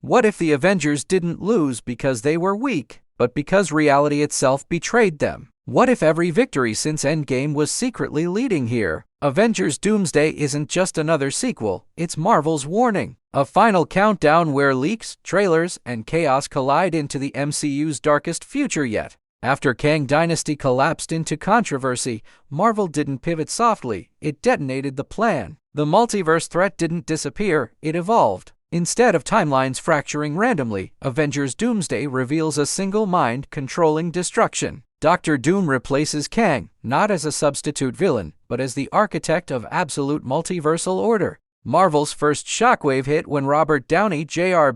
What if the Avengers didn't lose because they were weak, but because reality itself betrayed them? What if every victory since Endgame was secretly leading here? Avengers Doomsday isn't just another sequel, it's Marvel's warning. A final countdown where leaks, trailers, and chaos collide into the MCU's darkest future yet. After Kang Dynasty collapsed into controversy, Marvel didn't pivot softly, it detonated the plan. The multiverse threat didn't disappear, it evolved. Instead of timelines fracturing randomly, Avengers Doomsday reveals a single mind controlling destruction. Dr. Doom replaces Kang, not as a substitute villain, but as the architect of absolute multiversal order. Marvel's first shockwave hit when Robert Downey Jr.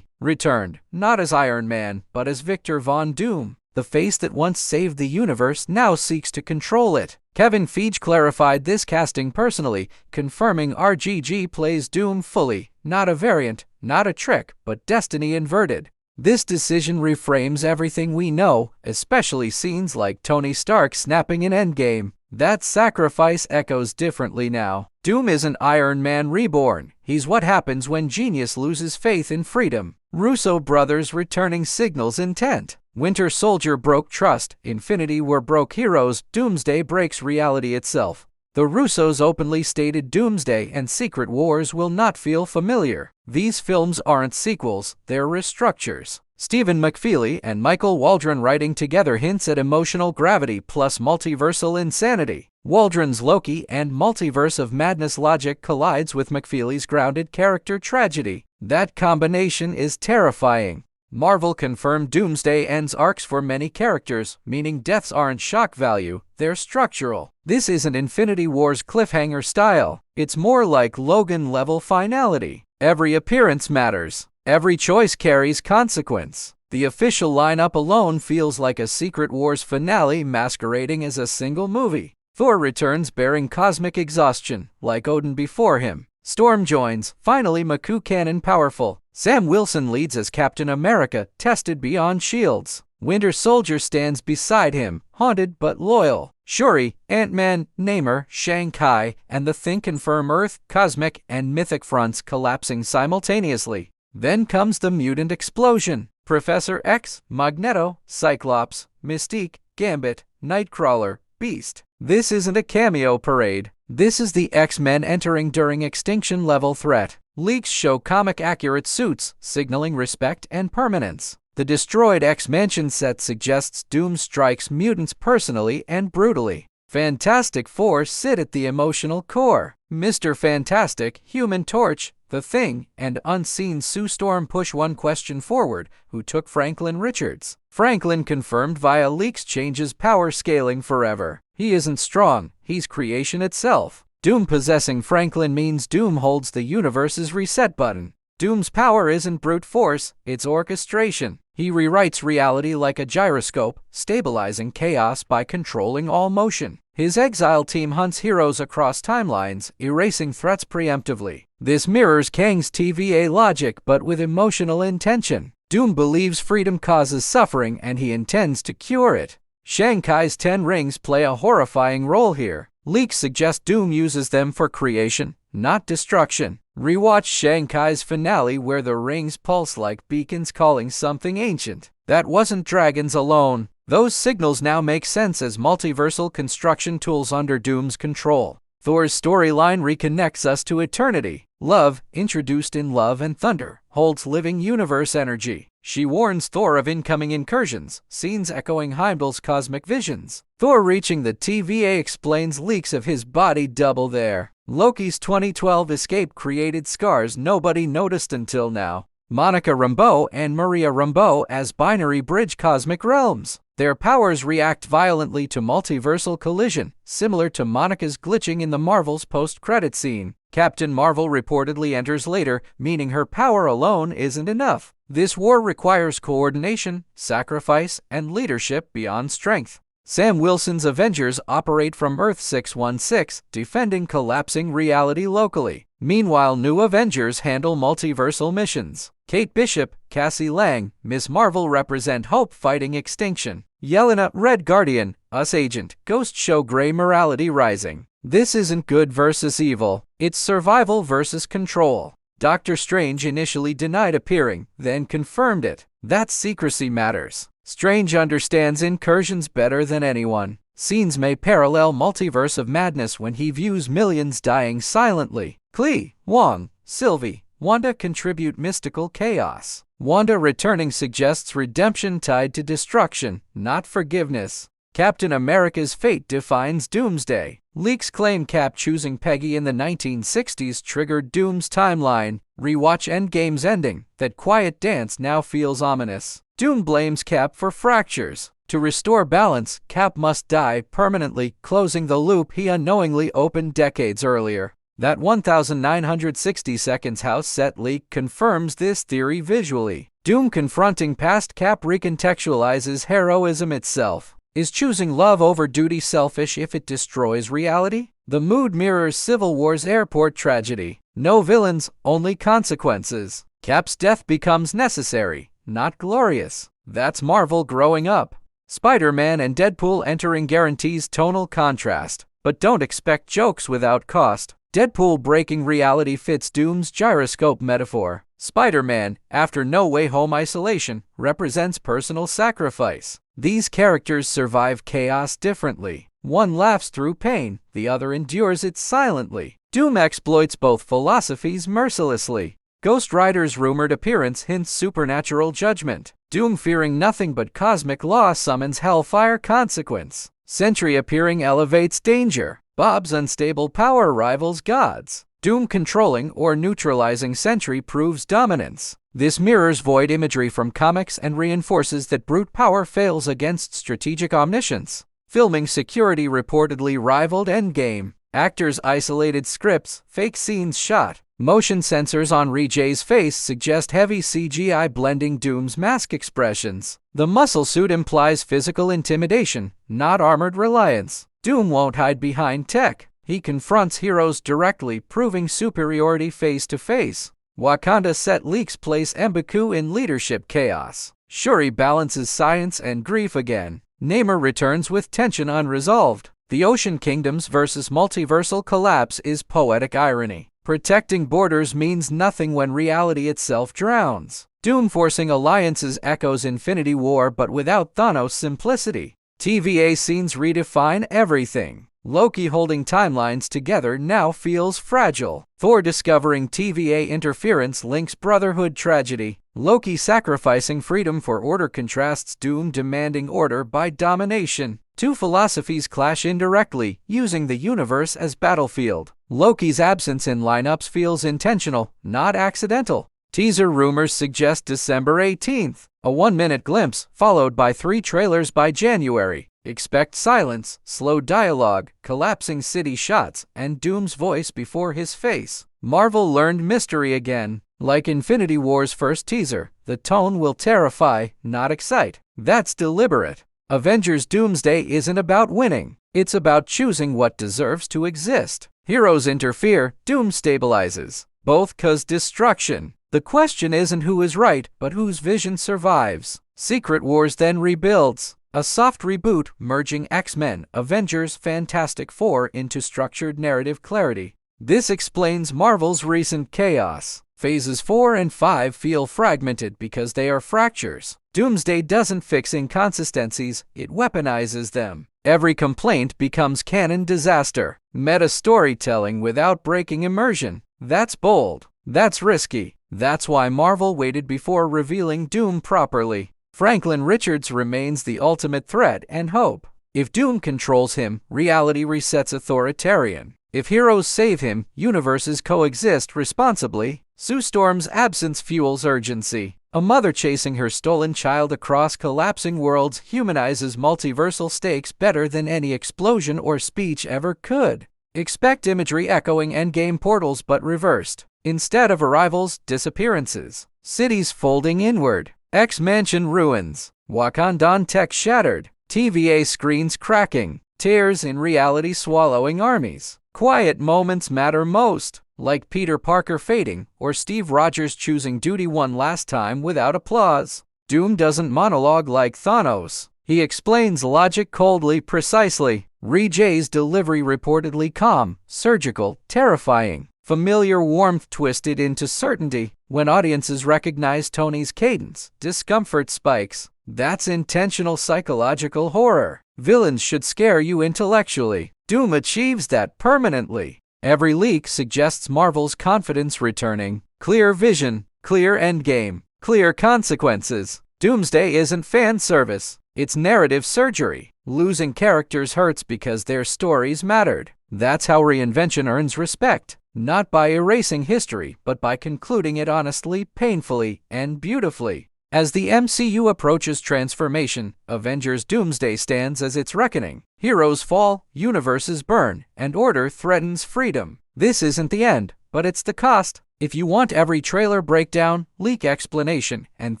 returned, not as Iron Man, but as Victor Von Doom. The face that once saved the universe now seeks to control it. Kevin Feige clarified this casting personally, confirming RGG plays Doom fully, not a variant, not a trick, but destiny inverted. This decision reframes everything we know, especially scenes like Tony Stark snapping in Endgame. That sacrifice echoes differently now. Doom isn't Iron Man reborn. He's what happens when genius loses faith in freedom. Russo brothers returning signals intent. Winter Soldier broke trust. Infinity War broke heroes. Doomsday breaks reality itself. The Russos openly stated Doomsday and Secret Wars will not feel familiar. These films aren't sequels, they're restructures. Stephen McFeely and Michael Waldron writing together hints at emotional gravity plus multiversal insanity. Waldron's Loki and Multiverse of Madness logic collides with McFeely's grounded character tragedy. That combination is terrifying. Marvel confirmed Doomsday ends arcs for many characters, meaning deaths aren't shock value, they're structural. This isn't Infinity War's cliffhanger style, it's more like Logan-level finality. Every appearance matters. Every choice carries consequence. The official lineup alone feels like a Secret Wars finale masquerading as a single movie. Thor returns bearing cosmic exhaustion, like Odin before him. Storm joins, finally Maku Cannon powerful. Sam Wilson leads as Captain America, tested beyond shields. Winter Soldier stands beside him, haunted but loyal. Shuri, Ant-Man, Namor, Shang-Chi, and the Thing confirm Earth, cosmic, and mythic fronts collapsing simultaneously. Then comes the mutant explosion. Professor X, Magneto, Cyclops, Mystique, Gambit, Nightcrawler, Beast. This isn't a cameo parade. This is the X-Men entering during extinction-level threat. Leaks show comic-accurate suits, signaling respect and permanence. The destroyed X-Mansion set suggests Doom strikes mutants personally and brutally. Fantastic Four sit at the emotional core. Mr. Fantastic, Human Torch, The Thing, and Unseen Sue Storm push one question forward: who took Franklin Richards? Franklin confirmed via leaks changes power scaling forever. He isn't strong, he's creation itself. Doom possessing Franklin means Doom holds the universe's reset button. Doom's power isn't brute force, it's orchestration. He rewrites reality like a gyroscope, stabilizing chaos by controlling all motion. His exile team hunts heroes across timelines, erasing threats preemptively. This mirrors Kang's TVA logic but with emotional intention. Doom believes freedom causes suffering and he intends to cure it. Shang-Chi's 10 rings play a horrifying role here. Leaks suggest Doom uses them for creation, not destruction. Rewatch Shang-Chi's finale where the rings pulse like beacons calling something ancient. That wasn't dragons alone. Those signals now make sense as multiversal construction tools under Doom's control. Thor's storyline reconnects us to eternity. Love, introduced in Love and Thunder, holds living universe energy. She warns Thor of incoming incursions, scenes echoing Heimdall's cosmic visions. Thor reaching the TVA explains leaks of his body double there. Loki's 2012 escape created scars nobody noticed until now. Monica Rambeau and Maria Rambeau as binary bridge cosmic realms. Their powers react violently to multiversal collision, similar to Monica's glitching in the Marvel's post-credit scene. Captain Marvel reportedly enters later, meaning her power alone isn't enough. This war requires coordination, sacrifice, and leadership beyond strength. Sam Wilson's Avengers operate from Earth 616, defending collapsing reality locally. Meanwhile, new Avengers handle multiversal missions. Kate Bishop, Cassie Lang, Ms. Marvel represent hope fighting extinction. Yelena, Red Guardian, Us Agent, Ghost show gray morality rising. This isn't good versus evil, it's survival versus control. Doctor Strange initially denied appearing, then confirmed it. That secrecy matters. Strange understands incursions better than anyone. Scenes may parallel Multiverse of Madness when he views millions dying silently. Klee, Wong, Sylvie, Wanda contribute mystical chaos. Wanda returning suggests redemption tied to destruction, not forgiveness. Captain America's fate defines Doomsday. Leaks claim Cap choosing Peggy in the 1960s triggered Doom's timeline. Rewatch Endgame's ending. That quiet dance now feels ominous. Doom blames Cap for fractures. To restore balance, Cap must die permanently, closing the loop he unknowingly opened decades earlier. That 1960 seconds house set leak confirms this theory visually. Doom confronting past Cap recontextualizes heroism itself. Is choosing love over duty selfish if it destroys reality? The mood mirrors Civil War's airport tragedy. No villains, only consequences. Cap's death becomes necessary, not glorious. That's Marvel growing up. Spider-Man and Deadpool entering guarantees tonal contrast, but don't expect jokes without cost. Deadpool breaking reality fits Doom's gyroscope metaphor. Spider-Man, after No Way Home isolation, represents personal sacrifice. These characters survive chaos differently. One laughs through pain, the other endures it silently. Doom exploits both philosophies mercilessly. Ghost Rider's rumored appearance hints supernatural judgment. Doom fearing nothing but cosmic law summons hellfire consequence. Sentry appearing elevates danger. Bob's unstable power rivals God's. Doom controlling or neutralizing Sentry proves dominance. This mirrors Void imagery from comics and reinforces that brute power fails against strategic omniscience. Filming security reportedly rivaled Endgame. Actors isolated scripts, fake scenes shot. Motion sensors on Rejay's face suggest heavy CGI blending Doom's mask expressions. The muscle suit implies physical intimidation, not armored reliance. Doom won't hide behind tech. He confronts heroes directly, proving superiority face to face. Wakanda set leaks place M'Baku in leadership chaos. Shuri balances science and grief again. Namor returns with tension unresolved. The Ocean Kingdoms versus multiversal collapse is poetic irony. Protecting borders means nothing when reality itself drowns. Doom forcing alliances echoes Infinity War but without Thanos' simplicity. TVA scenes redefine everything. Loki holding timelines together now feels fragile. Thor discovering TVA interference links Brotherhood tragedy. Loki sacrificing freedom for order contrasts Doom demanding order by domination. Two philosophies clash indirectly, using the universe as battlefield. Loki's absence in lineups feels intentional, not accidental. Teaser rumors suggest December 18th. A 1-minute glimpse, followed by 3 trailers by January. Expect silence, slow dialogue, collapsing city shots, and Doom's voice before his face. Marvel learned mystery again. Like Infinity War's first teaser, the tone will terrify, not excite. That's deliberate. Avengers Doomsday isn't about winning. It's about choosing what deserves to exist. Heroes interfere, Doom stabilizes. Both cause destruction. The question isn't who is right, but whose vision survives. Secret Wars then rebuilds. A soft reboot merging X-Men, Avengers, Fantastic Four into structured narrative clarity. This explains Marvel's recent chaos. Phases 4 and 5 feel fragmented because they are fractures. Doomsday doesn't fix inconsistencies, it weaponizes them. Every complaint becomes canon disaster. Meta storytelling without breaking immersion. That's bold. That's risky. That's why Marvel waited before revealing Doom properly. Franklin Richards remains the ultimate threat and hope. If Doom controls him, reality resets authoritarian. If heroes save him, universes coexist responsibly. Sue Storm's absence fuels urgency. A mother chasing her stolen child across collapsing worlds humanizes multiversal stakes better than any explosion or speech ever could. Expect imagery echoing Endgame portals but reversed. Instead of arrivals, disappearances. Cities folding inward. X-Mansion ruins. Wakandan tech shattered. TVA screens cracking. Tears in reality swallowing armies. Quiet moments matter most, like Peter Parker fading or Steve Rogers choosing duty one last time without applause. Doom doesn't monologue like Thanos. He explains logic coldly, precisely. Rejay's delivery reportedly calm, surgical, terrifying. Familiar warmth twisted into certainty. When audiences recognize Tony's cadence, discomfort spikes. That's intentional psychological horror. Villains should scare you intellectually. Doom achieves that permanently. Every leak suggests Marvel's confidence returning. Clear vision, clear endgame, clear consequences. Doomsday isn't fan service, it's narrative surgery. Losing characters hurts because their stories mattered. That's how reinvention earns respect. Not by erasing history, but by concluding it honestly, painfully, and beautifully. As the MCU approaches transformation, Avengers Doomsday stands as its reckoning. Heroes fall, universes burn, and order threatens freedom. This isn't the end, but it's the cost. If you want every trailer breakdown, leak explanation, and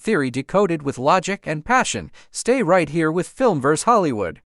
theory decoded with logic and passion, stay right here with FilmVerse Hollywood.